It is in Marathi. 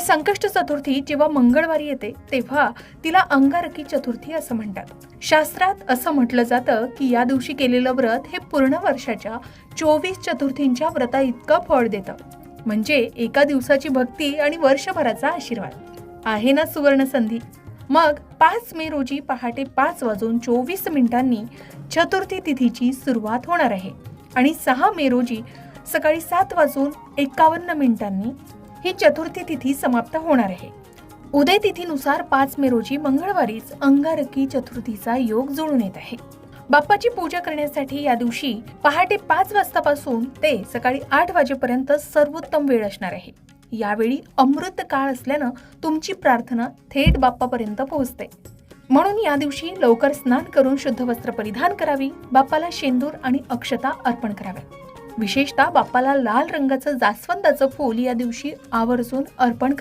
संकष्ट चतुर्थी जेव्हा मंगळवारी येते तेव्हा तिला अंगारकी चतुर्थी असं म्हणतात. शास्त्रात असं म्हटलं जातं की या दिवशी केलेलं व्रत हे पूर्ण वर्षाच्या 24 चतुर्थींच्या व्रता इतकं फळ देतं. म्हणजे एका दिवसाची भक्ती आणि वर्षभराचा आशीर्वाद. आहे ना सुवर्ण संधी. मग 5 मे रोजी पहाटे 5:24 चतुर्थी तिथीची सुरुवात होणार आहे आणि 6 मे रोजी सकाळी 7:51 ही चतुर्थी तिथी समाप्त होणार आहे. उदय तिथीनुसार 5 मे रोजी मंगळवारीच अंगारकी चतुर्थीचा योग जुळून येत आहे. बाप्पाची पूजा करण्यासाठी या दिवशी पहाटे 5 वाजतापासून ते सकाळी 8 वाजेपर्यंत सर्वोत्तम वेळ असणार आहे. यावेळी अमृत काळ असल्यानं तुमची प्रार्थना थेट बाप्पापर्यंत पोहोचते. म्हणून या दिवशी लवकर स्नान करून शुद्ध वस्त्र परिधान करावी, बाप्पाला शेंदूर आणि अक्षता अर्पण कराव्या. विशेषतः बाप्पाला लाल रंगाचं जास्वंदाचं फूल या दिवशी आवर्जून अर्पण